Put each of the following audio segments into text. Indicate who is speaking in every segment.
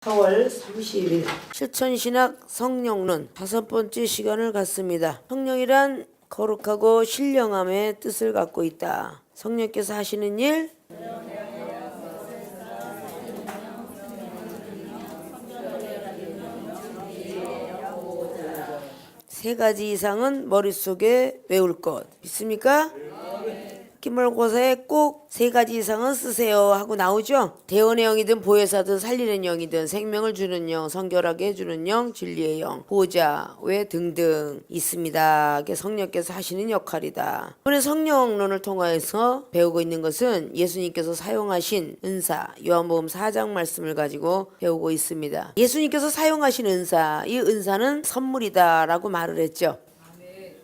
Speaker 1: 4월 30일 실천신학 성령론 5번째 시간을 갖습니다. 성령이란 거룩하고 신령함의 뜻을 갖고 있다. 성령께서 하시는 일, 세 가지 이상은 머릿속에 외울 것. 믿습니까? 기말고사에 꼭 3가지 이상은 쓰세요 하고 나오죠. 대원의 영이든 보혜사든 살리는 영이든 생명을 주는 영, 성결하게 해주는 영, 진리의 영, 보호자, 왜 등등 있습니다. 이게 성령께서 하시는 역할이다. 이번에 성령론을 통해서 배우고 있는 것은 예수님께서 사용하신 은사, 요한복음 4장 말씀을 가지고 배우고 있습니다. 예수님께서 사용하신 은사, 이 은사는 선물이다 라고 말을 했죠.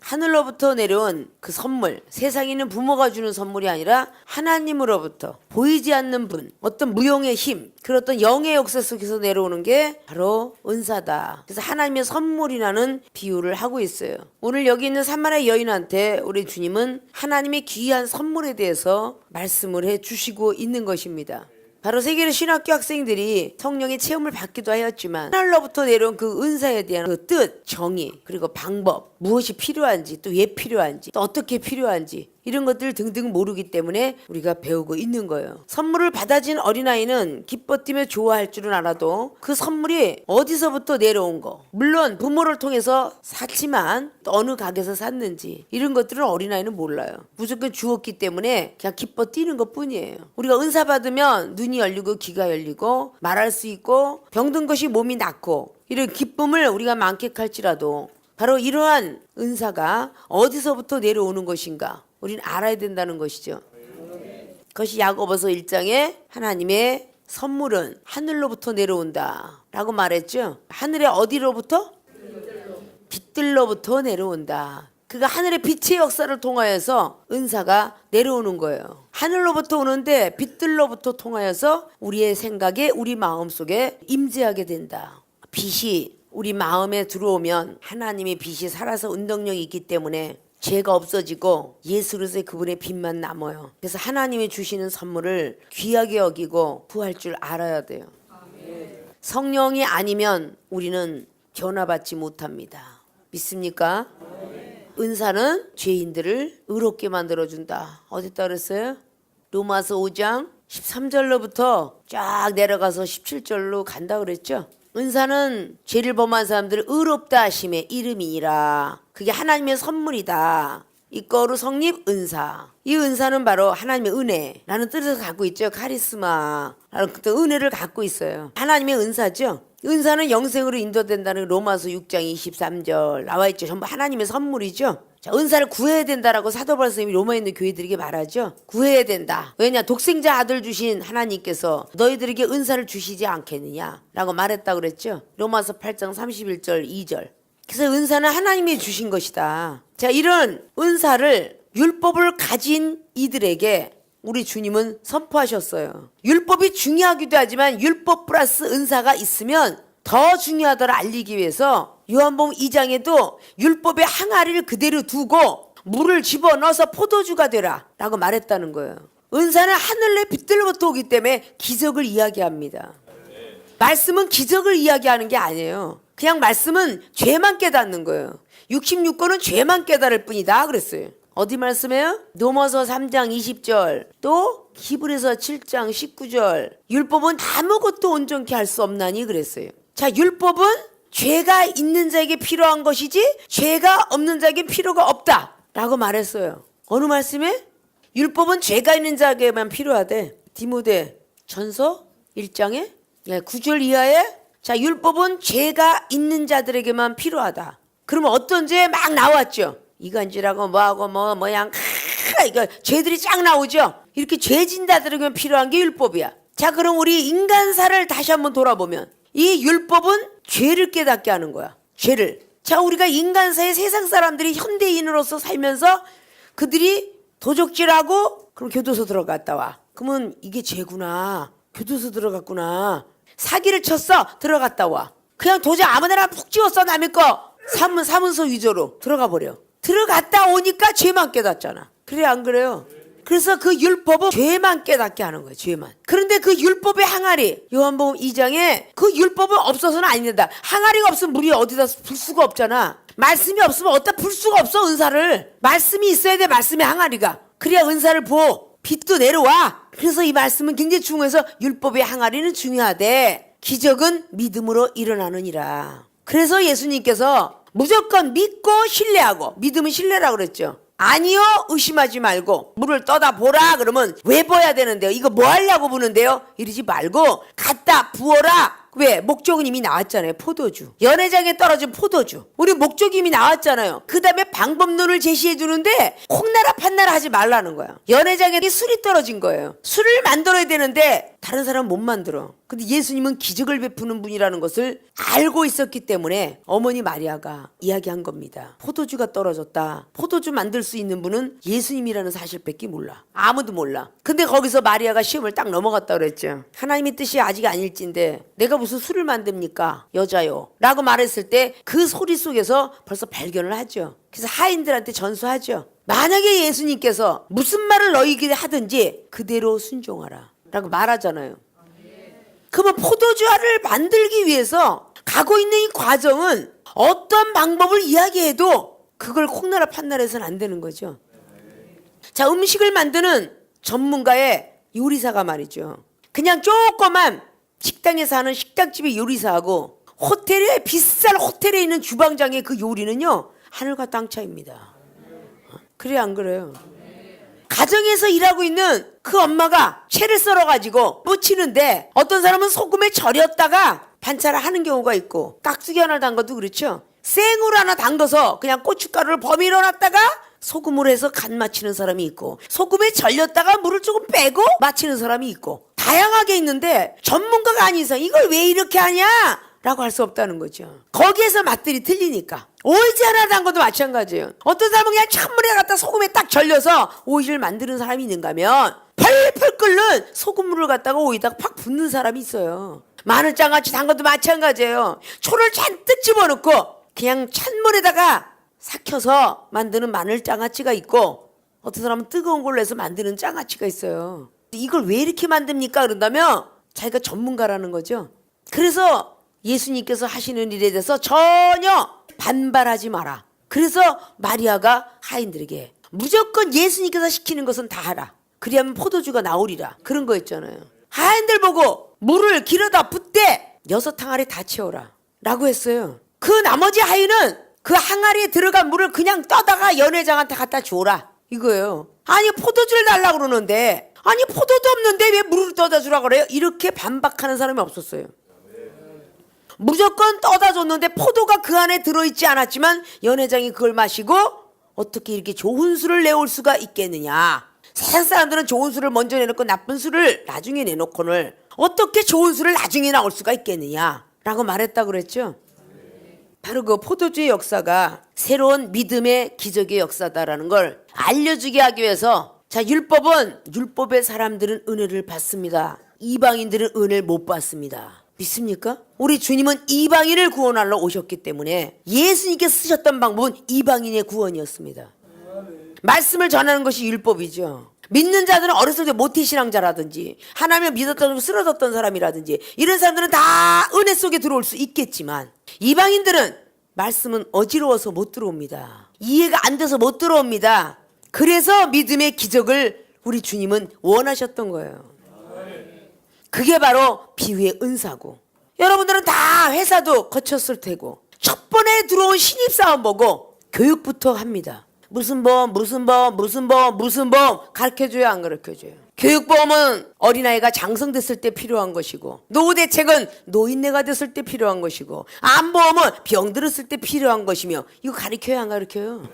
Speaker 1: 하늘로부터 내려온 그 선물, 세상에 있는 부모가 주는 선물이 아니라 하나님으로부터 보이지 않는 분, 어떤 무용의 힘, 그런 어떤 영의 역사 속에서 내려오는 게 바로 은사다. 그래서 하나님의 선물이라는 비유를 하고 있어요. 오늘 여기 있는 산마리아 여인한테 우리 주님은 하나님의 귀한 선물에 대해서 말씀을 해주시고 있는 것입니다. 바로 세계의 신학교 학생들이 성령의 체험을 받기도 하였지만 하늘로부터 내려온 그 은사에 대한 그 뜻, 정의, 그리고 방법, 무엇이 필요한지, 또 왜 필요한지, 또 어떻게 필요한지 이런 것들 등등 모르기 때문에 우리가 배우고 있는 거예요. 선물을 받아진 어린아이는 기뻐 뛰며 좋아할 줄은 알아도 그 선물이 어디서부터 내려온 거, 물론 부모를 통해서 샀지만 또 어느 가게에서 샀는지 이런 것들은 어린아이는 몰라요. 무조건 주었기 때문에 그냥 기뻐 뛰는 것뿐이에요. 우리가 은사 받으면 눈이 열리고 귀가 열리고 말할 수 있고 병든 것이 몸이 낫고 이런 기쁨을 우리가 만끽할지라도 바로 이러한 은사가 어디서부터 내려오는 것인가 우리는 알아야 된다는 것이죠. 그것이 야고보서 1장에 하나님의 선물은 하늘로부터 내려온다 라고 말했죠. 하늘의 어디로부터? 빛들로부터 내려온다. 그가 하늘의 빛의 역사를 통하여서 은사가 내려오는 거예요. 하늘로부터 오는데 빛들로부터 통하여서 우리의 생각에 우리 마음속에 임재하게 된다. 빛이 우리 마음에 들어오면 하나님의 빛이 살아서 운동력이 있기 때문에 죄가 없어지고 예수 그리스도의 그분의 빛만 남아요. 그래서 하나님이 주시는 선물을 귀하게 여기고 구할 줄 알아야 돼요. 성령이 아니면 우리는 변화받지 못합니다. 믿습니까? 은사는 죄인들을 의롭게 만들어준다. 어디다 그랬어요? 로마서 5장 13절로부터 쫙 내려가서 17절로 간다 그랬죠. 은사는 죄를 범한 사람들을 의롭다 하심의 이름이니라. 그게 하나님의 선물이다. 이거로 성립 은사. 이 은사는 바로 하나님의 은혜라는 뜻을 갖고 있죠. 카리스마라는 그 은혜를 갖고 있어요. 하나님의 은사죠. 은사는 영생으로 인도된다는 로마서 6장 23절 나와 있죠. 전부 하나님의 선물이죠. 자, 은사를 구해야 된다라고 사도 바울 선생님이 로마에 있는 교회들에게 말하죠. 구해야 된다. 왜냐? 독생자 아들 주신 하나님께서 너희들에게 은사를 주시지 않겠느냐라고 말했다고 그랬죠. 로마서 8장 31절 2절. 그래서 은사는 하나님이 주신 것이다. 자, 이런 은사를 율법을 가진 이들에게 우리 주님은 선포하셨어요. 율법이 중요하기도 하지만 율법 플러스 은사가 있으면 더 중요하다를 알리기 위해서 요한복음 2장에도 율법의 항아리를 그대로 두고 물을 집어넣어서 포도주가 되라 라고 말했다는 거예요. 은사는 하늘의 빛들로부터 오기 때문에 기적을 이야기합니다. 말씀은 기적을 이야기하는 게 아니에요. 그냥 말씀은 죄만 깨닫는 거예요. 66권은 죄만 깨달을 뿐이다 그랬어요. 어디 말씀해요? 로마서 3장 20절 또 히브리서 7장 19절 율법은 아무것도 온전케 할 수 없나니 그랬어요. 자, 율법은 죄가 있는 자에게 필요한 것이지 죄가 없는 자에게 필요가 없다 라고 말했어요. 어느 말씀에? 율법은 죄가 있는 자에게만 필요하대. 디모데 전서 1장에 9절 이하에 자, 율법은 죄가 있는 자들에게만 필요하다. 그러면 어떤 죄 막 나왔죠. 이간질하고 뭐하고 뭐양 이거 죄들이 쫙 나오죠. 이렇게 죄진 자들에게만 필요한 게 율법이야. 자, 그럼 우리 인간사를 다시 한번 돌아보면 이 율법은 죄를 깨닫게 하는 거야. 죄를. 자, 우리가 인간사의 세상 사람들이 현대인으로서 살면서 그들이 도적질하고 그럼 교도소 들어갔다 와. 그러면 이게 죄구나. 교도소 들어갔구나. 사기를 쳤어. 들어갔다 와. 그냥 도장 아무데나 푹 찍었어. 남의 거. 사문서 위조로 들어가 버려. 들어갔다 오니까 죄만 깨닫잖아. 그래 안 그래요? 그래서 그 율법은 죄만 깨닫게 하는 거예요. 죄만. 그런데 그 율법의 항아리, 요한복음 2장에 그 율법은 없어서는 안 된다. 항아리가 없으면 물이 어디다 불 수가 없잖아. 말씀이 없으면 어디다 불 수가 없어, 은사를. 말씀이 있어야 돼, 말씀의 항아리가. 그래야 은사를 부어. 빛도 내려와. 그래서 이 말씀은 굉장히 중요해서 율법의 항아리는 중요하대. 기적은 믿음으로 일어나느니라. 그래서 예수님께서 무조건 믿고 신뢰하고, 믿음은 신뢰라고 그랬죠. 아니요, 의심하지 말고 물을 떠다 보라 그러면 왜 보야 되는데요? 이거 뭐 하려고 보는데요? 이러지 말고 갖다 부어라. 왜? 목적은 이미 나왔잖아요. 포도주. 연회장에 떨어진 포도주. 우리 목적이 이미 나왔잖아요. 그 다음에 방법론을 제시해 주는데 콩나라 판나라 하지 말라는 거야. 연회장에 술이 떨어진 거예요. 술을 만들어야 되는데 다른 사람은 못 만들어. 근데 예수님은 기적을 베푸는 분이라는 것을 알고 있었기 때문에 어머니 마리아가 이야기한 겁니다. 포도주가 떨어졌다. 포도주 만들 수 있는 분은 예수님이라는 사실밖에 몰라. 아무도 몰라. 근데 거기서 마리아가 시험을 딱 넘어갔다 그랬죠. 하나님의 뜻이 아직 아닐진데 내가 무슨 술을 만듭니까? 여자요. 라고 말했을 때 그 소리 속에서 벌써 발견을 하죠. 그래서 하인들한테 전수하죠. 만약에 예수님께서 무슨 말을 너희에게 하든지 그대로 순종하라. 라고 말하잖아요. 그러면 포도주를 만들기 위해서 가고 있는 이 과정은 어떤 방법을 이야기해도 그걸 콩나라 판나라해서는 안 되는 거죠. 자, 음식을 만드는 전문가의 요리사가 말이죠. 그냥 조그만 식당에서 하는 식당집의 요리사하고 호텔에 비싼 호텔에 있는 주방장의 그 요리는요, 하늘과 땅 차이입니다. 그래 안 그래요? 가정에서 일하고 있는 그 엄마가 채를 썰어가지고 무치는데 어떤 사람은 소금에 절였다가 반찬을 하는 경우가 있고, 깍두기 하나 담궈도 그렇죠. 생으로 하나 담궈서 그냥 고춧가루를 버밀어 놨다가 소금으로 해서 간 맞히는 사람이 있고, 소금에 절였다가 물을 조금 빼고 맞히는 사람이 있고, 다양하게 있는데 전문가가 아닌 이상 이걸 왜 이렇게 하냐? 라고 할 수 없다는 거죠. 거기에서 맛들이 틀리니까. 오이지 하나 담궈도 마찬가지예요. 어떤 사람은 그냥 찬물에 갖다 소금에 딱 절여서 오이를 만드는 사람이 있는가 하면 펄펄 끓는 소금물을 갖다가 오이에다가 팍 붓는 사람이 있어요. 마늘장아찌 담궈도 마찬가지예요. 초를 잔뜩 집어넣고 그냥 찬물에다가 삭혀서 만드는 마늘장아찌가 있고, 어떤 사람은 뜨거운 걸로 해서 만드는 장아찌가 있어요. 이걸 왜 이렇게 만듭니까? 그런다면 자기가 전문가라는 거죠. 그래서 예수님께서 하시는 일에 대해서 전혀 반발하지 마라. 그래서 마리아가 하인들에게 무조건 예수님께서 시키는 것은 다 하라. 그리하면 포도주가 나오리라. 그런 거였잖아요. 하인들 보고 물을 길어다 붓되 6항아리 다 채워라 라고 했어요. 그 나머지 하인은 그 항아리에 들어간 물을 그냥 떠다가 연회장한테 갖다 줘라 이거예요. 아니 포도주를 달라고 그러는데, 아니 포도도 없는데 왜 물을 떠다 주라고 그래요? 이렇게 반박하는 사람이 없었어요. 무조건 떠다 줬는데 포도가 그 안에 들어있지 않았지만 연회장이 그걸 마시고 어떻게 이렇게 좋은 술을 내올 수가 있겠느냐. 세상 사람들은 좋은 술을 먼저 내놓고 나쁜 술을 나중에 내놓고는 어떻게 좋은 술을 나중에 나올 수가 있겠느냐 라고 말했다고 그랬죠. 바로 그 포도주의 역사가 새로운 믿음의 기적의 역사다라는 걸 알려주게 하기 위해서, 자, 율법의 사람들은 은혜를 받습니다. 이방인들은 은혜를 못 받습니다. 믿습니까? 우리 주님은 이방인을 구원하러 오셨기 때문에 예수님께서 쓰셨던 방법은 이방인의 구원이었습니다. 말씀을 전하는 것이 율법이죠. 믿는 자들은 어렸을 때 모태신앙자라든지 하나님을 믿었던 쓰러졌던 사람이라든지 이런 사람들은 다 은혜 속에 들어올 수 있겠지만, 이방인들은 말씀은 어지러워서 못 들어옵니다. 이해가 안 돼서 못 들어옵니다. 그래서 믿음의 기적을 우리 주님은 원하셨던 거예요. 그게 바로 비유의 은사고, 여러분들은 다 회사도 거쳤을 테고 첫 번에 들어온 신입사원 보고 교육부터 합니다. 무슨 보험 가르쳐줘야 안 가르쳐줘요? 교육보험은 어린아이가 장성됐을 때 필요한 것이고, 노후대책은 노인네가 됐을 때 필요한 것이고, 암보험은 병 들었을 때 필요한 것이며, 이거 가르쳐야 안 가르쳐요?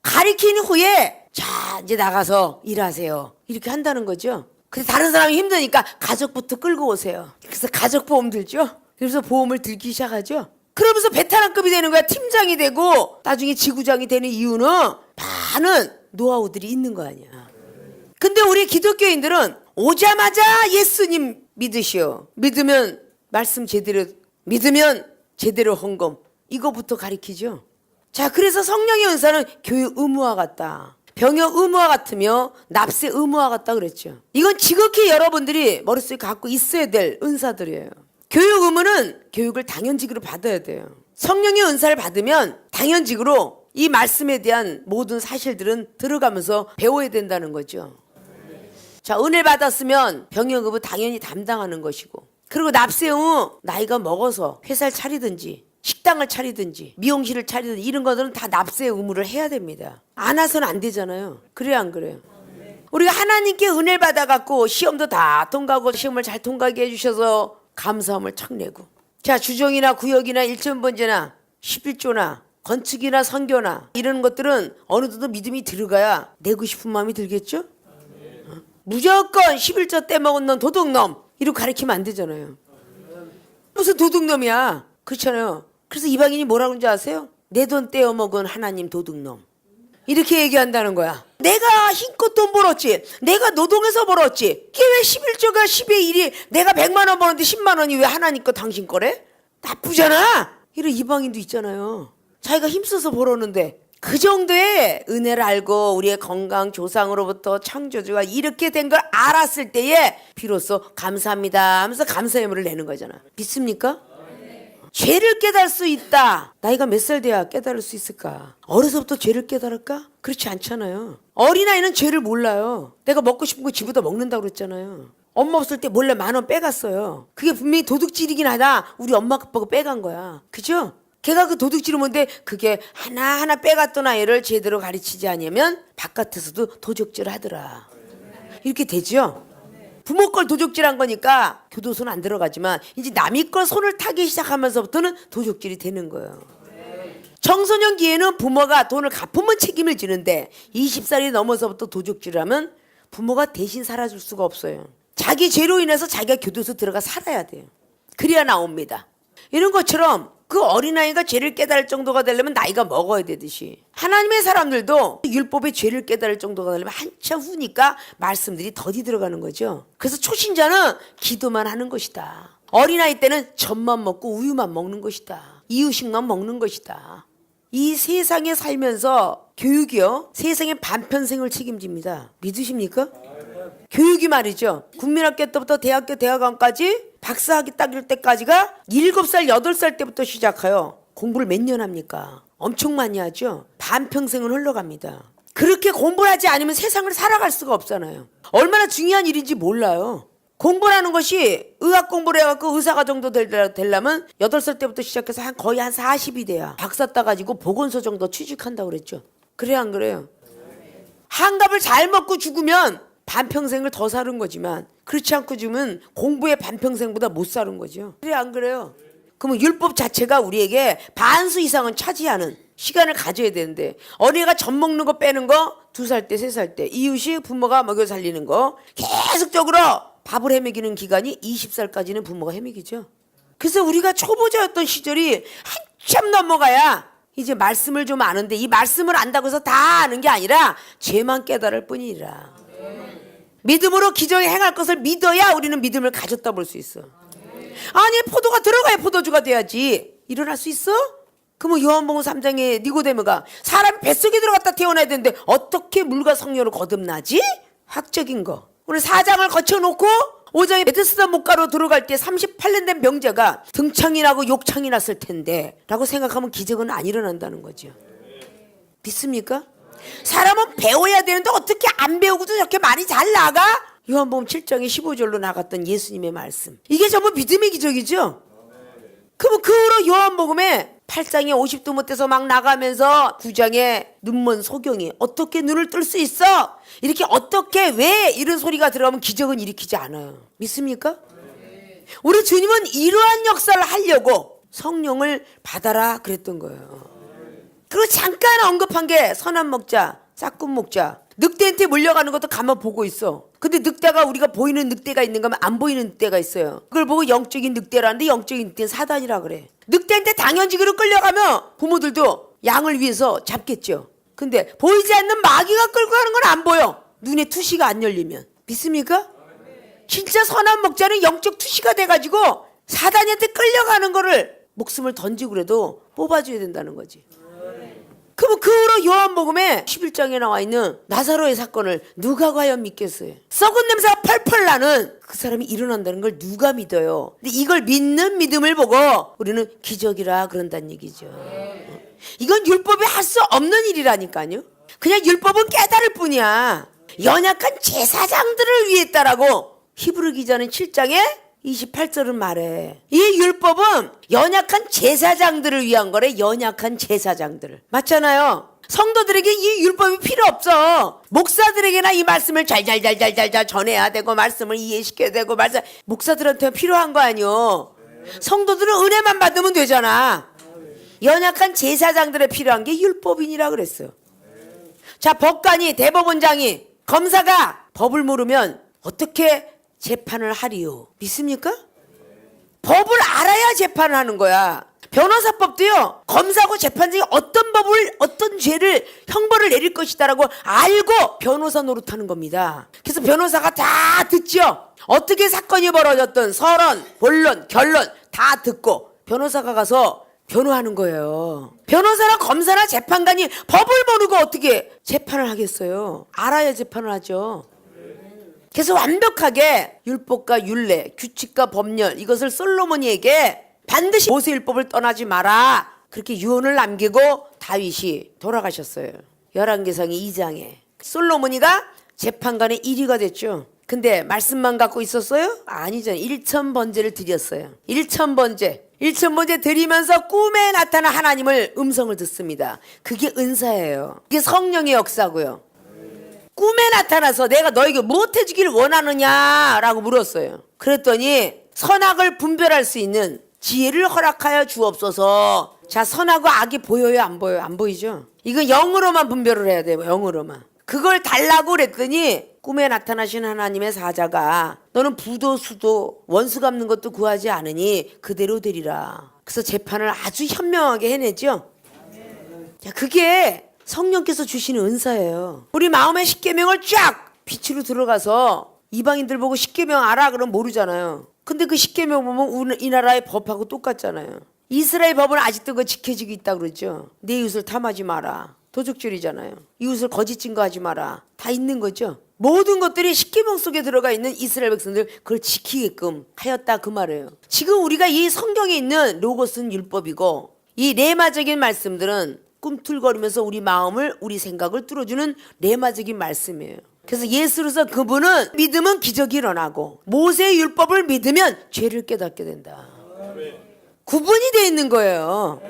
Speaker 1: 가르친 후에 자 이제 나가서 일하세요 이렇게 한다는 거죠. 근데 다른 사람이 힘드니까 가족부터 끌고 오세요. 그래서 가족보험 들죠. 그래서 보험을 들기 시작하죠. 그러면서 베테랑급이 되는 거야. 팀장이 되고 나중에 지구장이 되는 이유는 많은 노하우들이 있는 거 아니야. 근데 우리 기독교인들은 오자마자 예수님 믿으시오. 믿으면 말씀 제대로, 믿으면 제대로 헌금, 이거부터 가리키죠. 자, 그래서 성령의 은사는 교육 의무화 같다. 병역 의무화 같으며 납세 의무화 같다 그랬죠. 이건 지극히 여러분들이 머릿속에 갖고 있어야 될 은사들이에요. 교육 의무는 교육을 당연직으로 받아야 돼요. 성령의 은사를 받으면 당연직으로 이 말씀에 대한 모든 사실들은 들어가면서 배워야 된다는 거죠. 자, 은혜 받았으면 병역 의무 당연히 담당하는 것이고, 그리고 납세 의무 나이가 먹어서 회사를 차리든지 식당을 차리든지 미용실을 차리든지 이런 것들은 다 납세 의무를 해야 됩니다. 안 해서는 안 되잖아요. 그래요, 안 그래요? 우리가 하나님께 은혜를 받아갖고 시험도 다 통과하고 시험을 잘 통과하게 해주셔서 감사함을 척내고, 자, 주정이나 구역이나 일천번제나 11조나 건축이나 선교나 이런 것들은 어느 정도 믿음이 들어가야 내고 싶은 마음이 들겠죠? 무조건 11조 떼먹은 놈 도둑놈 이렇게 가르치면 안 되잖아요. 무슨 도둑놈이야. 그렇잖아요. 그래서 이방인이 뭐라고 하는지 아세요? 내 돈 떼어먹은 하나님 도둑놈 이렇게 얘기한다는 거야. 내가 힘껏 돈 벌었지, 내가 노동해서 벌었지, 이게 왜 11조가 10의 1이 내가 100만 원 버는데 10만 원이 왜 하나님 거 당신 거래? 나쁘잖아. 이런 이방인도 있잖아요. 자기가 힘써서 벌었는데. 그 정도의 은혜를 알고 우리의 건강 조상으로부터 창조주가 이렇게 된 걸 알았을 때에 비로소 감사합니다 하면서 감사의 의무를 내는 거잖아. 믿습니까? 죄를 깨달을 수 있다. 나이가 몇 살 돼야 깨달을 수 있을까? 어려서부터 죄를 깨달을까? 그렇지 않잖아요. 어린아이는 죄를 몰라요. 내가 먹고 싶은 거 집에다 먹는다고 그랬잖아요. 엄마 없을 때 몰래 10,000원 빼갔어요. 그게 분명히 도둑질이긴 하다. 우리 엄마 아빠가 빼간 거야. 그죠? 걔가 그 도둑질을 뭔데 그게 하나하나 빼갔던 아이를 제대로 가르치지 않으면 바깥에서도 도적질 하더라. 이렇게 되죠? 부모 걸 도적질한 거니까 교도소는 안 들어가지만 이제 남의 걸 손을 타기 시작하면서부터는 도적질이 되는 거예요. 청소년기에는 부모가 돈을 갚으면 책임을 지는데 20살이 넘어서부터 도적질을 하면 부모가 대신 살아줄 수가 없어요. 자기 죄로 인해서 자기가 교도소 들어가 살아야 돼요. 그래야 나옵니다. 이런 것처럼 그 어린아이가 죄를 깨달을 정도가 되려면 나이가 먹어야 되듯이 하나님의 사람들도 율법의 죄를 깨달을 정도가 되려면 한참 후니까 말씀들이 더디 들어가는 거죠. 그래서 초신자는 기도만 하는 것이다. 어린아이 때는 젖만 먹고 우유만 먹는 것이다. 이유식만 먹는 것이다. 이 세상에 살면서 교육이요, 세상의 반편성을 책임집니다. 믿으십니까? 교육이 말이죠. 국민학교 때부터 대학교 대학원까지 박사학위 따길 때까지가 7살 8살 때부터 시작해요. 공부를 몇 년 합니까? 엄청 많이 하죠. 반평생은 흘러갑니다. 그렇게 공부를 하지 않으면 세상을 살아갈 수가 없잖아요. 얼마나 중요한 일인지 몰라요. 공부라는 것이 의학 공부를 해갖고 의사가 정도 되려면 8살 때부터 시작해서 거의 한 40이 돼야 박사 따가지고 보건소 정도 취직한다고 그랬죠. 그래요, 안 그래요? 한갑을 잘 먹고 죽으면 반평생을 더 사는 거지만 그렇지 않고 죽으면 공부의 반평생보다 못 사는 거죠. 그래, 안 그래요? 그러면 율법 자체가 우리에게 반수 이상은 차지하는 시간을 가져야 되는데 어린이가 젖 먹는 거 빼는 거 2살 때 3살 때 이유식 부모가 먹여 살리는 거 계속적으로 밥을 헤매기는 기간이 20살까지는 부모가 헤매기죠. 그래서 우리가 초보자였던 시절이 한참 넘어가야 이제 말씀을 좀 아는데 이 말씀을 안다고 해서 다 아는 게 아니라 죄만 깨달을 뿐이라. 믿음으로 기적에 행할 것을 믿어야 우리는 믿음을 가졌다 볼 수 있어. 아니, 포도가 들어가야 포도주가 돼야지. 일어날 수 있어? 그러면 요한복음 3장에 니고데모가 사람이 뱃속에 들어갔다 태어나야 되는데 어떻게 물과 성령으로 거듭나지? 학적인 거. 오늘 4장을 거쳐놓고 5장에 베데스다 목가로 들어갈 때 38년 된 병자가 등창이 나고 욕창이 났을 텐데 라고 생각하면 기적은 안 일어난다는 거죠. 믿습니까? 사람은 배워야 되는데 어떻게 안 배우고도 저렇게 많이 잘 나가? 요한복음 7장에 15절로 나갔던 예수님의 말씀. 이게 전부 믿음의 기적이죠. 그럼 그 후로 요한복음에 8장에 50도 못해서 막 나가면서 9장에 눈먼 소경이 어떻게 눈을 뜰 수 있어? 이렇게 어떻게 왜 이런 소리가 들어가면 기적은 일으키지 않아요. 믿습니까? 우리 주님은 이러한 역사를 하려고 성령을 받아라 그랬던 거예요. 그리고 잠깐 언급한 게 선한 목자, 싹군 목자. 늑대한테 몰려가는 것도 가만 보고 있어. 근데 늑대가 우리가 보이는 늑대가 있는가 하면 안 보이는 늑대가 있어요. 그걸 보고 영적인 늑대라는데 영적인 늑대는 사단이라 그래. 늑대한테 당연지기로 끌려가면 부모들도 양을 위해서 잡겠죠. 근데 보이지 않는 마귀가 끌고 가는 건 안 보여. 눈에 투시가 안 열리면. 믿습니까? 진짜 선한 목자는 영적 투시가 돼가지고 사단한테 끌려가는 거를 목숨을 던지고 그래도 뽑아줘야 된다는 거지. 그럼 그 후로 요한복음에 11장에 나와 있는 나사로의 사건을 누가 과연 믿겠어요? 썩은 냄새가 펄펄 나는 그 사람이 일어난다는 걸 누가 믿어요? 근데 이걸 믿는 믿음을 보고 우리는 기적이라 그런다는 얘기죠. 이건 율법이 할 수 없는 일이라니까요. 그냥 율법은 깨달을 뿐이야. 연약한 제사장들을 위했다라고 히브리 기자는 7장에 28절은 말해. 이 율법은 연약한 제사장들을 위한 거래. 연약한 제사장들을. 맞잖아요. 성도들에게 이 율법이 필요 없어. 목사들에게나 이 말씀을 잘 전해야 되고 말씀을 이해시켜야 되고 목사들한테 필요한 거 아니요. 성도들은 은혜만 받으면 되잖아. 연약한 제사장들에 필요한 게 율법인이라 그랬어요. 자, 법관이, 대법원장이, 검사가 법을 모르면 어떻게 재판을 하리요? 믿습니까? 법을 알아야 재판을 하는 거야. 변호사법도요, 검사하고 재판장이 어떤 법을, 어떤 죄를, 형벌을 내릴 것이다라고 알고 변호사 노릇하는 겁니다. 그래서 변호사가 다 듣죠. 어떻게 사건이 벌어졌든 서론, 본론, 결론 다 듣고 변호사가 가서 변호하는 거예요. 변호사나 검사나 재판관이 법을 모르고 어떻게 재판을 하겠어요? 알아야 재판을 하죠. 그래서 완벽하게 율법과 율례, 규칙과 법률 이것을 솔로몬이에게 반드시 모세율법을 떠나지 마라. 그렇게 유언을 남기고 다윗이 돌아가셨어요. 열왕기상이 2장에. 솔로몬이가 재판관의 1위가 됐죠. 근데 말씀만 갖고 있었어요? 아니잖아요. 1,000번제를 드렸어요. 1,000번제 드리면서 꿈에 나타난 하나님을 음성을 듣습니다. 그게 은사예요. 그게 성령의 역사고요. 꿈에 나타나서 내가 너에게 무엇 해주기를 원하느냐라고 물었어요. 그랬더니 선악을 분별할 수 있는 지혜를 허락하여 주옵소서. 자, 선하고 악이 보여요? 안 보여요? 안 보이죠? 이거 영으로만 분별을 해야 돼요. 영으로만. 그걸 달라고 그랬더니 꿈에 나타나신 하나님의 사자가 너는 부도 수도 원수 갚는 것도 구하지 않으니 그대로 되리라. 그래서 재판을 아주 현명하게 해내죠. 자, 그게 성령께서 주시는 은사예요. 우리 마음의 십계명을 쫙 빛으로 들어가서 이방인들 보고 십계명 알아? 그럼 모르잖아요. 근데 그 십계명 보면 이 나라의 법하고 똑같잖아요. 이스라엘 법은 아직도 그거 지켜지고 있다 그러죠. 내 이웃을 탐하지 마라. 도둑질이잖아요. 이웃을 거짓 증거하지 마라. 다 있는 거죠. 모든 것들이 십계명 속에 들어가 있는 이스라엘 백성들 그걸 지키게끔 하였다 그 말이에요. 지금 우리가 이 성경에 있는 로고스는 율법이고 이 레마적인 말씀들은 꿈틀거리면서 우리 마음을 우리 생각을 뚫어주는 레마적인 말씀이에요. 그래서 예수로서 그분은 믿으면 기적이 일어나고 모세의 율법을 믿으면 죄를 깨닫게 된다. 구분이 되어 있는 거예요.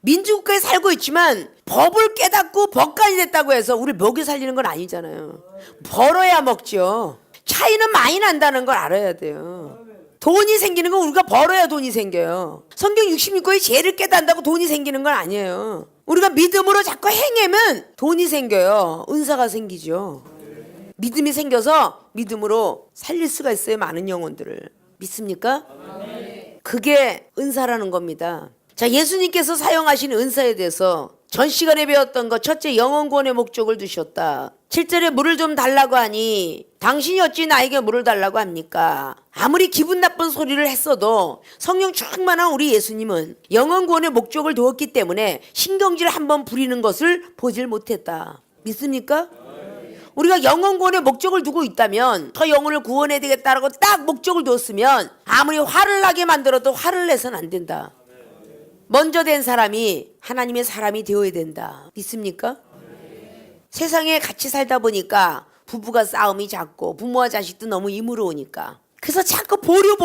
Speaker 1: 민주국가에 살고 있지만 법을 깨닫고 법관이 됐다고 해서 우리 먹여 살리는 건 아니잖아요. 벌어야 먹죠. 차이는 많이 난다는 걸 알아야 돼요. 돈이 생기는 건 우리가 벌어야 돈이 생겨요. 성경 66권의 죄를 깨닫는다고 돈이 생기는 건 아니에요. 우리가 믿음으로 자꾸 행하면 돈이 생겨요. 은사가 생기죠. 믿음이 생겨서 믿음으로 살릴 수가 있어요. 많은 영혼들을. 믿습니까? 그게 은사라는 겁니다. 자, 예수님께서 사용하신 은사에 대해서 전 시간에 배웠던 것 첫째 영혼구원의 목적을 두셨다. 7절에 물을 좀 달라고 하니 당신이 어찌 나에게 물을 달라고 합니까? 아무리 기분 나쁜 소리를 했어도 성령 충만한 우리 예수님은 영혼구원의 목적을 두었기 때문에 신경질을 한번 부리는 것을 보질 못했다. 믿습니까? 우리가 영혼구원의 목적을 두고 있다면 더 영혼을 구원해야 되겠다라고 딱 목적을 두었으면 아무리 화를 나게 만들어도 화를 내서는 안 된다. 먼저 된 사람이 하나님의 사람이 되어야 된다. 믿습니까? 세상에 같이 살다 보니까 부부가 싸움이 잦고 부모와 자식도 너무 이물어오니까 그래서 자꾸 보류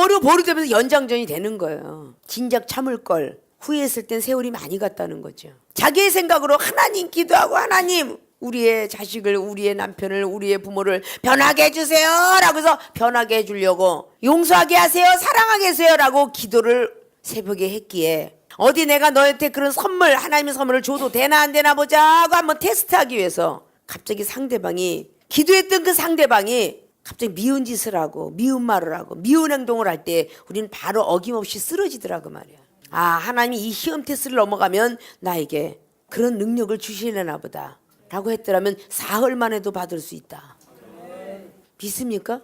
Speaker 1: 되면서 연장전이 되는 거예요. 진작 참을 걸 후회했을 땐 세월이 많이 갔다는 거죠. 자기의 생각으로 하나님 기도하고 하나님 우리의 자식을 우리의 남편을 우리의 부모를 변하게 해주세요 라고 해서 변하게 해주려고 용서하게 하세요 사랑하게 하세요 라고 기도를 새벽에 했기에 어디 내가 너한테 그런 선물 하나님의 선물을 줘도 되나 안 되나 보자 하고 한번 테스트하기 위해서 갑자기 상대방이 기도했던 그 상대방이 갑자기 미운 짓을 하고 미운 말을 하고 미운 행동을 할 때 우리는 바로 어김없이 쓰러지더라고 말이야. 아, 하나님이 이 시험 테스트를 넘어가면 나에게 그런 능력을 주시려나 보다 라고 했더라면 사흘만 해도 받을 수 있다. 믿습니까?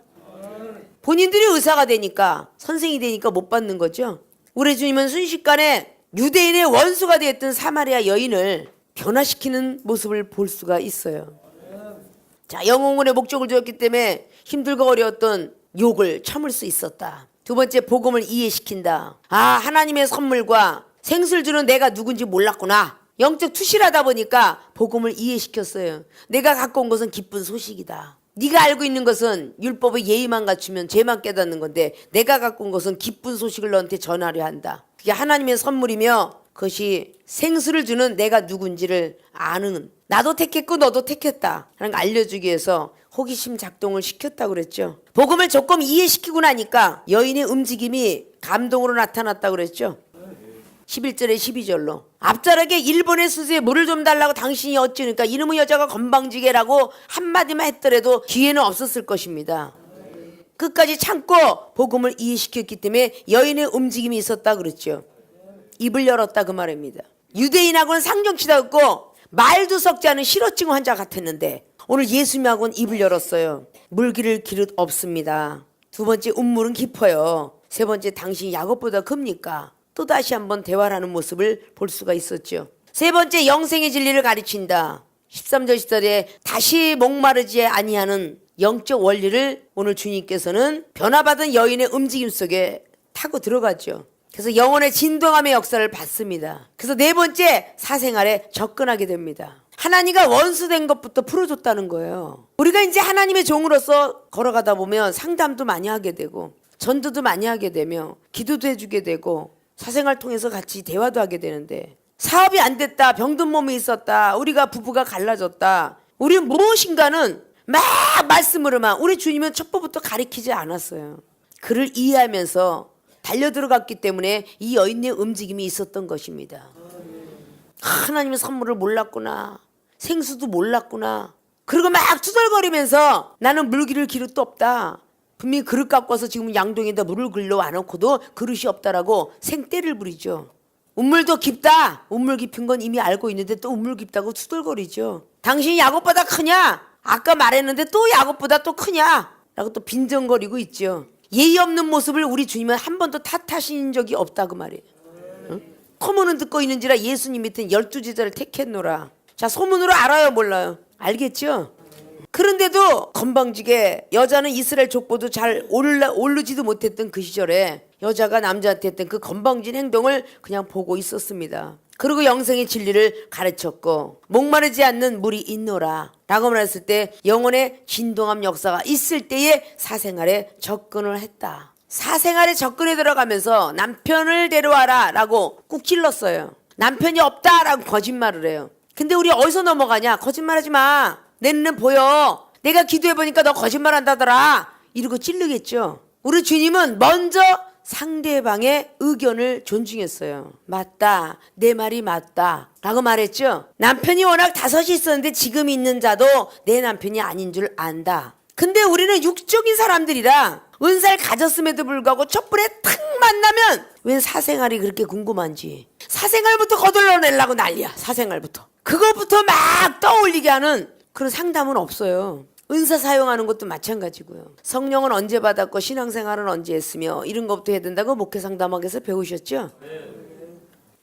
Speaker 1: 본인들이 의사가 되니까 선생이 되니까 못 받는 거죠. 우리 주님은 순식간에 유대인의 원수가 되었던 사마리아 여인을 변화시키는 모습을 볼 수가 있어요. 자, 영혼의 목적을 주었기 때문에 힘들고 어려웠던 욕을 참을 수 있었다. 두 번째, 복음을 이해시킨다. 아, 하나님의 선물과 생수를 주는 내가 누군지 몰랐구나. 영적 투실하다 보니까 복음을 이해시켰어요. 내가 갖고 온 것은 기쁜 소식이다. 네가 알고 있는 것은 율법의 예의만 갖추면 죄만 깨닫는 건데 내가 갖고 온 것은 기쁜 소식을 너한테 전하려 한다. 그게 하나님의 선물이며 그것이 생수를 주는 내가 누군지를 아는, 나도 택했고 너도 택했다 하는 걸 알려주기 위해서 호기심 작동을 시켰다고 그랬죠. 복음을 조금 이해시키고 나니까 여인의 움직임이 감동으로 나타났다고 그랬죠. 11절에 12절로 앞자락에 일본의 수수에 물을 좀 달라고 당신이 어찌니까 이놈의 여자가 건방지게라고 한마디만 했더라도 기회는 없었을 것입니다. 끝까지 참고 복음을 이해시켰기 때문에 여인의 움직임이 있었다 그랬죠. 입을 열었다 그 말입니다. 유대인하고는 상종치도 없고 말도 섞지 않은 실어증 환자 같았는데 오늘 예수님하고는 입을 열었어요. 물기를 기릇 없습니다. 두 번째, 운물은 깊어요. 세 번째, 당신이 야곱보다 큽니까? 또 다시 한번 대화를 하는 모습을 볼 수가 있었죠. 세 번째, 영생의 진리를 가르친다. 13절 14절에 다시 목마르지 아니하는 영적 원리를 오늘 주님께서는 변화받은 여인의 움직임 속에 타고 들어갔죠. 그래서 영혼의 진동함의 역사를 받습니다. 그래서 네 번째, 사생활에 접근하게 됩니다. 하나님과 원수된 것부터 풀어줬다는 거예요. 우리가 이제 하나님의 종으로서 걸어가다 보면 상담도 많이 하게 되고 전도도 많이 하게 되며 기도도 해주게 되고 사생활 통해서 같이 대화도 하게 되는데 사업이 안 됐다, 병든 몸이 있었다, 우리가 부부가 갈라졌다, 우리 무엇인가는 막 말씀으로만, 우리 주님은 첩보부터 가리키지 않았어요. 그를 이해하면서 달려들어갔기 때문에 이 여인의 움직임이 있었던 것입니다. 하나님의 선물을 몰랐구나, 생수도 몰랐구나. 그리고 막 투덜거리면서 나는 물기를 기릇도 없다, 분명히 그릇 갖고 와서 지금 양동이에다 물을 길러 와놓고도 그릇이 없다라고 생떼를 부리죠. 운물도 깊다, 운물 깊은 건 이미 알고 있는데 또 운물 깊다고 투덜거리죠. 당신이 야곱보다 크냐, 아까 말했는데 또 야곱보다 또 크냐 라고 또 빈정거리고 있죠. 예의 없는 모습을 우리 주님은 한 번도 탓하신 적이 없다 그 말이에요. 응? 소문은 듣고 있는지라 예수님 밑은 12제자를 택했노라. 자, 소문으로 알아요 몰라요? 알겠죠? 그런데도 건방지게 여자는 이스라엘 족보도 잘 오르지도 못했던 그 시절에 여자가 남자한테 했던 그 건방진 행동을 그냥 보고 있었습니다. 그리고 영생의 진리를 가르쳤고 목마르지 않는 물이 있노라 라고 말했을 때 영혼의 진동함 역사가 있을 때에 사생활에 접근을 했다. 사생활에 접근해 들어가면서 남편을 데려와라 라고 꾹 찔렀어요. 남편이 없다 라고 거짓말을 해요. 근데 우리 어디서 넘어가냐? 거짓말하지 마, 내 눈에 보여, 내가 기도해보니까 너 거짓말한다더라 이러고 찌르겠죠. 우리 주님은 먼저 상대방의 의견을 존중했어요. 맞다, 내 말이 맞다 라고 말했죠. 남편이 워낙 다섯이 있었는데 지금 있는 자도 내 남편이 아닌 줄 안다. 근데 우리는 육적인 사람들이라 은사를 가졌음에도 불구하고 촛불에 탁 만나면 웬 사생활이 그렇게 궁금한지 사생활부터 거들러내려고 난리야. 사생활부터 그것부터 막 떠올리게 하는 그런 상담은 없어요. 은사 사용하는 것도 마찬가지고요. 성령은 언제 받았고 신앙생활은 언제 했으며 이런 것부터 해야 된다고 목회 상담학에서 배우셨죠?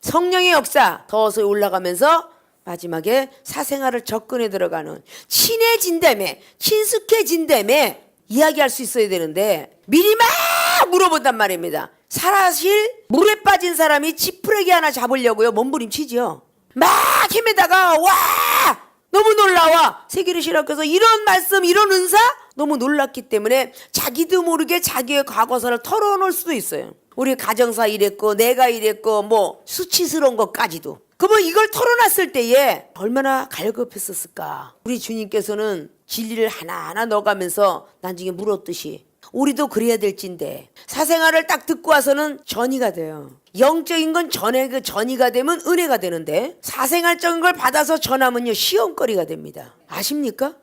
Speaker 1: 성령의 역사 더 서서히 올라가면서 마지막에 사생활을 접근해 들어가는 친해진다며 친숙해진다며 이야기할 수 있어야 되는데 미리 막 물어본단 말입니다. 사실 물에 빠진 사람이 지푸레기 하나 잡으려고요 몸부림치죠. 막 헤매다가 와 너무 놀라워 세계를 시락해서 이런 말씀 이런 은사 너무 놀랐기 때문에 자기도 모르게 자기의 과거사를 털어놓을 수도 있어요. 우리 가정사 이랬고 내가 이랬고 뭐 수치스러운 것까지도. 그러면 이걸 털어놨을 때에 얼마나 갈급했었을까. 우리 주님께서는 진리를 하나하나 넣어가면서 나중에 물었듯이 우리도 그래야 될진데 사생활을 딱 듣고 와서는 전이가 돼요. 영적인 건 전이가 되면 은혜가 되는데 사생활적인 걸 받아서 전하면요 시험거리가 됩니다. 아십니까?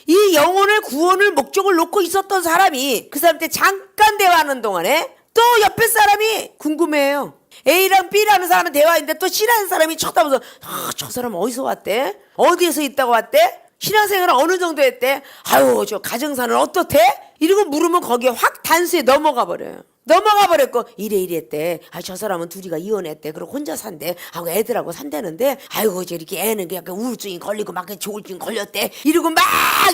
Speaker 1: 이 영혼을 구원을 목적을 놓고 있었던 사람이 그 사람한테 잠깐 대화하는 동안에 또 옆에 사람이 궁금해해요. A랑 B라는 사람은 대화인데 또 C라는 사람이 쳐다보면서 저 사람 어디서 왔대? 어디에서 있다고 왔대? 신앙생활은 어느 정도 했대? 아유 저 가정사는 어떻대? 이러고 물으면 거기에 확 단수에 넘어가 버려요. 넘어가 버렸고 이랬대. 아, 저 사람은 둘이가 이혼했대. 그리고 혼자 산대. 하고 애들하고 산다는데 아이고 저렇게 애는 약간 우울증이 걸리고 막 조울증 걸렸대. 이러고 막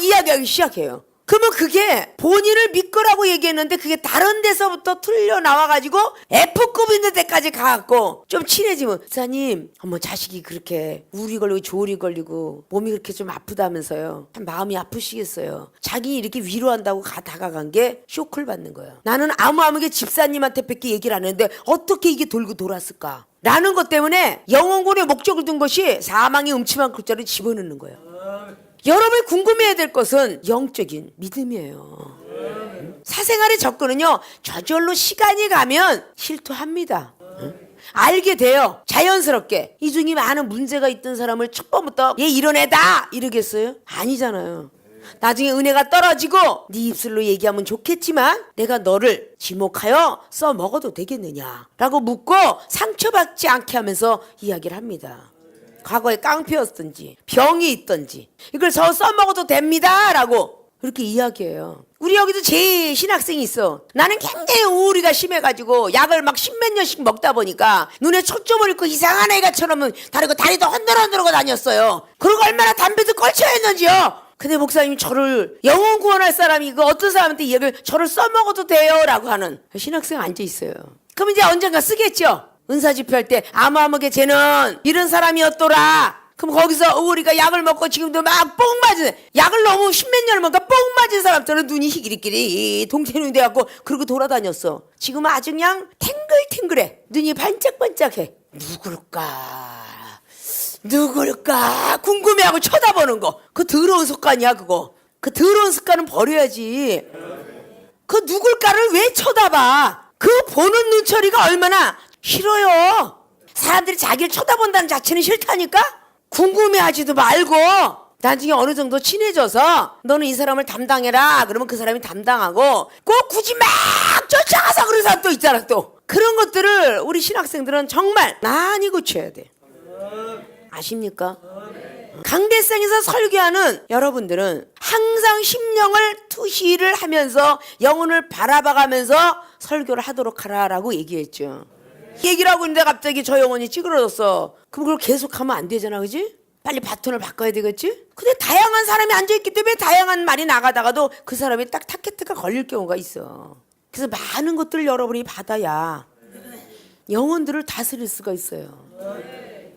Speaker 1: 이야기하기 시작해요. 그러면 그게 본인을 믿거라고 얘기했는데 그게 다른 데서부터 틀려 나와가지고 F급 있는 데까지 가갖고 좀 친해지면 목사님 어머 자식이 그렇게 우울이 걸리고 조울이 걸리고 몸이 그렇게 좀 아프다면서요. 참 마음이 아프시겠어요. 자기 이렇게 위로한다고 다가간 게 쇼크를 받는 거예요. 나는 아무게 집사님한테밖에 얘기를 안 했는데 어떻게 이게 돌고 돌았을까 라는 것 때문에 영혼군의 목적을 둔 것이 사망의 음침한 글자를 집어넣는 거예요. 여러분이 궁금해야 될 것은 영적인 믿음이에요. 사생활의 접근은요 저절로 시간이 가면 실토합니다. 알게 돼요. 자연스럽게. 이 중에 많은 문제가 있던 사람을 첫 번부터 얘 이런 애다 이러겠어요? 아니잖아요. 나중에 은혜가 떨어지고 네 입술로 얘기하면 좋겠지만 내가 너를 지목하여 써먹어도 되겠느냐 라고 묻고 상처받지 않게 하면서 이야기를 합니다. 과거에 깡패였든지 병이 있든지 이걸 저 써먹어도 됩니다 라고 그렇게 이야기해요. 우리 여기도 제 신학생이 있어. 나는 굉장히 우울이가 심해가지고 약을 막 십몇 년씩 먹다 보니까 눈에 초점을 잃고 이상한 애가처럼 다리고 다리도 흔들흔들고 다녔어요. 그리고 얼마나 담배도 걸쳐했는지요. 근데 목사님이 저를 영혼 구원할 사람이 그 어떤 사람한테 이야기를 저를 써먹어도 돼요 라고 하는 신학생 앉아있어요. 그럼 이제 언젠가 쓰겠죠. 은사 집회할 때 아무게 쟤는 이런 사람이었더라. 그럼 거기서 우리가 약을 먹고 지금도 막 뽕 맞은 약을 너무 십몇 년을 먹으니까 뽕 맞은 사람들은 눈이 희기리끼리 동태눈이 돼갖고 그러고 돌아다녔어. 지금은 아주 그냥 탱글탱글해. 눈이 반짝반짝해. 누굴까 궁금해하고 쳐다보는 거. 그 더러운 습관이야 그거. 그 더러운 습관은 버려야지. 그 누굴까를 왜 쳐다봐. 그 보는 눈초리가 얼마나 싫어요. 사람들이 자기를 쳐다본다는 자체는 싫다니까? 궁금해하지도 말고 나중에 어느 정도 친해져서 너는 이 사람을 담당해라 그러면 그 사람이 담당하고 꼭 굳이 막 쫓아가서 그런 사람 또 있잖아. 또 그런 것들을 우리 신학생들은 정말 많이 고쳐야 돼. 아십니까? 강대상에서 설교하는 여러분들은 항상 심령을 투시를 하면서 영혼을 바라봐가면서 설교를 하도록 하라라고 얘기했죠. 얘기를 하고 있는데 갑자기 저 영혼이 찌그러졌어. 그럼 그걸 계속하면 안 되잖아, 그지? 빨리 바톤을 바꿔야 되겠지? 근데 다양한 사람이 앉아있기 때문에 다양한 말이 나가다가도 그 사람이 딱 타켓가 걸릴 경우가 있어. 그래서 많은 것들을 여러분이 받아야 영혼들을 다스릴 수가 있어요.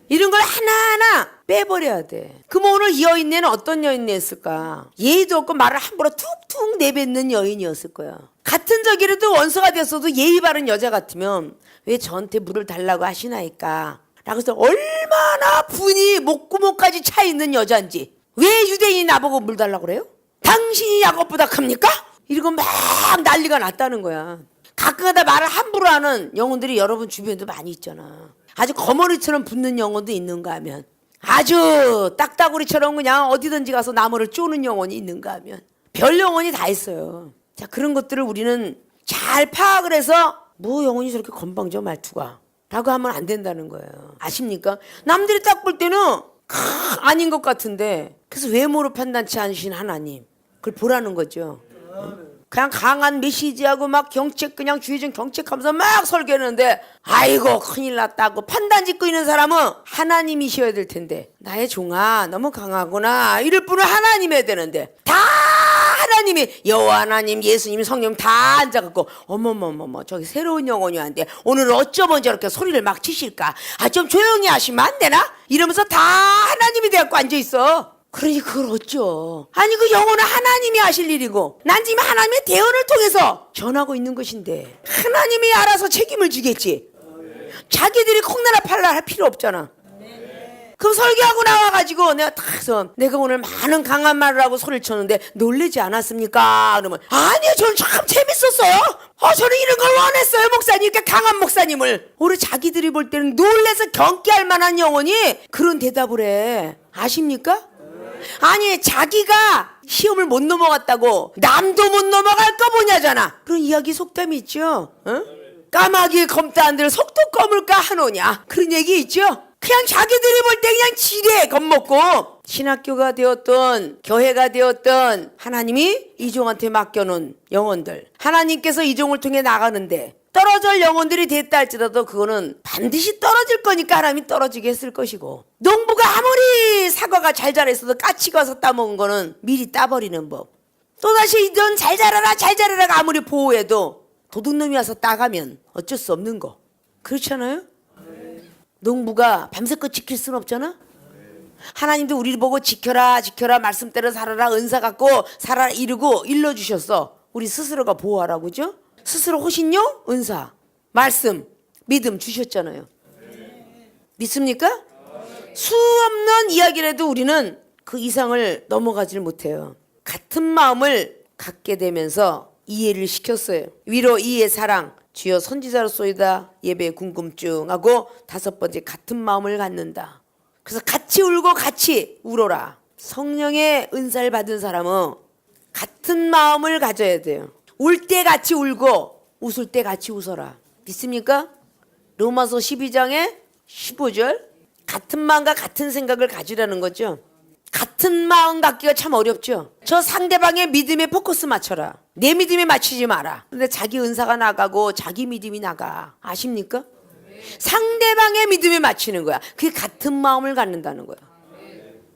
Speaker 1: 이런 걸 하나하나 빼버려야 돼. 그럼 오늘 이 여인네는 어떤 여인네였을까? 예의도 없고 말을 함부로 툭툭 내뱉는 여인이었을 거야. 같은 저기라도 원수가 됐어도 예의 바른 여자 같으면 왜 저한테 물을 달라고 하시나이까? 라고 해서 얼마나 분이 목구멍까지 차 있는 여자인지 왜 유대인이 나보고 물 달라고 그래요? 당신이 야곱보다 큽니까? 이러고 막 난리가 났다는 거야. 가끔가다 말을 함부로 하는 영혼들이 여러분 주변에도 많이 있잖아. 아주 거머리처럼 붙는 영혼도 있는가 하면 아주 딱따구리처럼 그냥 어디든지 가서 나무를 쪼는 영혼이 있는가 하면 별 영혼이 다 있어요. 자, 그런 것들을 우리는 잘 파악을 해서 뭐 영혼이 저렇게 건방져 말투가 라고 하면 안 된다는 거예요. 아십니까? 남들이 딱 볼 때는 아닌 것 같은데 그래서 외모로 판단치 않으신 하나님 그걸 보라는 거죠. 그냥 강한 메시지하고 막 경책 그냥 주의적 경책하면서 막 설교했는데 아이고 큰일 났다고 판단 짓고 있는 사람은 하나님이셔야 될 텐데 나의 종아 너무 강하구나 이럴 분은 하나님이어야 되는데 다 하나님이 여호와 하나님 예수님 성령 다 앉아갖고 어머머머머 저기 새로운 영혼이 왔는데 오늘 어쩌면 저렇게 소리를 막 치실까 아 좀 조용히 하시면 안 되나 이러면서 다 하나님이 돼갖고 앉아있어. 그러니 그걸 어쩌. 아니 그 영혼은 하나님이 하실 일이고 난 지금 하나님의 대언을 통해서 전하고 있는 것인데 하나님이 알아서 책임을 지겠지. 자기들이 콩나라 팔라 할 필요 없잖아. 그럼 설교하고 나와가지고 내가 딱 해서 내가 오늘 많은 강한 말을 하고 소리를 쳤는데 놀라지 않았습니까? 그러면 아니요 저는 참 재밌었어요. 저는 이런 걸 원했어요 목사님. 이렇게 강한 목사님을. 오늘 자기들이 볼 때는 놀래서 경계할 만한 영혼이 그런 대답을 해. 아십니까? 아니 자기가 시험을 못 넘어갔다고 남도 못 넘어갈 거 뭐냐잖아. 그런 이야기 속담이 있죠. 어? 까마귀 검다 안들 속도 검을까 하노냐 그런 얘기 있죠. 그냥 자기들이 볼 때 그냥 지레 겁먹고 신학교가 되었던 교회가 되었던 하나님이 이종한테 맡겨놓은 영혼들, 하나님께서 이종을 통해 나가는데 떨어질 영혼들이 됐다 할지라도 그거는 반드시 떨어질 거니까 하나님이 떨어지게 했을 것이고, 농부가 아무리 사과가 잘 자랐어도 까치가 와서 따먹은 거는 미리 따버리는 법, 또다시 넌 잘 자라라 잘 자라라가 아무리 보호해도 도둑놈이 와서 따가면 어쩔 수 없는 거. 그렇잖아요? 농부가 밤새껏 지킬 수는 없잖아. 하나님도 우리를 보고 지켜라 지켜라 말씀대로 살아라 은사 갖고 살아라 이르고 일러주셨어. 우리 스스로가 보호하라고. 그죠? 스스로 호신요 은사 말씀 믿음 주셨잖아요. 믿습니까? 수 없는 이야기를 해도 우리는 그 이상을 넘어가질 못해요. 같은 마음을 갖게 되면서 이해를 시켰어요. 위로 이해 사랑 주여 선지자로소이다 예배 궁금증하고 다섯 번째 같은 마음을 갖는다. 그래서 같이 울고 같이 울어라. 성령의 은사를 받은 사람은 같은 마음을 가져야 돼요. 울 때 같이 울고 웃을 때 같이 웃어라. 믿습니까? 로마서 12장에 15절 같은 마음과 같은 생각을 가지라는 거죠. 같은 마음 갖기가 참 어렵죠. 저 상대방의 믿음에 포커스 맞춰라. 내 믿음에 맞추지 마라. 근데 자기 은사가 나가고 자기 믿음이 나가. 아십니까? 상대방의 믿음에 맞추는 거야. 그게 같은 마음을 갖는다는 거야.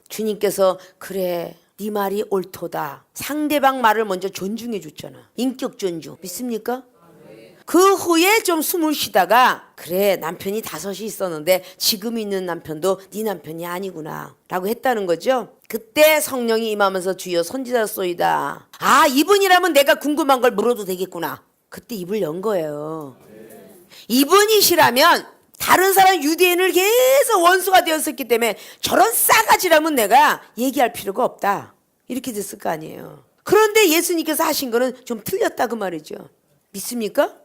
Speaker 1: 주님께서 그래 네 말이 옳도다. 상대방 말을 먼저 존중해 줬잖아. 인격 존중. 믿습니까? 그 후에 좀 숨을 쉬다가 그래 남편이 5이 있었는데 지금 있는 남편도 네 남편이 아니구나 라고 했다는 거죠. 그때 성령이 임하면서 주여 선지자소이다. 아 이분이라면 내가 궁금한 걸 물어도 되겠구나. 그때 입을 연 거예요. 이분이시라면 다른 사람 유대인을 계속 원수가 되었었기 때문에 저런 싸가지라면 내가 얘기할 필요가 없다. 이렇게 됐을 거 아니에요. 그런데 예수님께서 하신 거는 좀 틀렸다 그 말이죠. 믿습니까?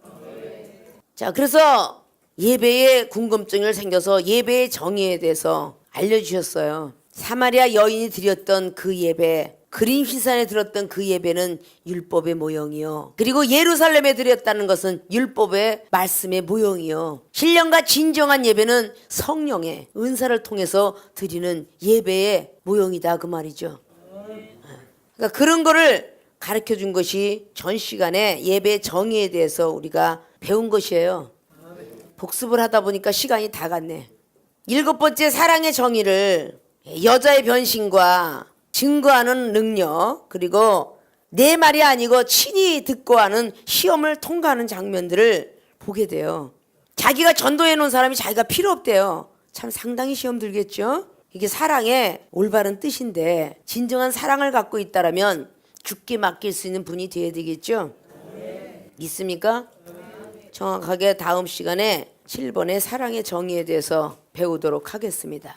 Speaker 1: 자, 그래서 예배에 궁금증을 생겨서 예배의 정의에 대해서 알려주셨어요. 사마리아 여인이 드렸던 그 예배, 그린 휘산에 들었던 그 예배는 율법의 모형이요. 그리고 예루살렘에 드렸다는 것은 율법의 말씀의 모형이요. 신령과 진정한 예배는 성령의 은사를 통해서 드리는 예배의 모형이다 그 말이죠. 그러니까 그런 거를 가르쳐 준 것이 전 시간에 예배 정의에 대해서 우리가 배운 것이에요. 복습을 하다 보니까 시간이 다 갔네. 7번째 사랑의 정의를 여자의 변신과 증거하는 능력, 그리고 내 말이 아니고 친히 듣고 하는 시험을 통과하는 장면들을 보게 돼요. 자기가 전도해 놓은 사람이 자기가 필요 없대요. 참 상당히 시험 들겠죠. 이게 사랑의 올바른 뜻인데 진정한 사랑을 갖고 있다라면 죽게 맡길 수 있는 분이 되어야 되겠죠. 믿습니까? 정확하게 다음 시간에 7번의 사랑의 정의에 대해서 배우도록 하겠습니다.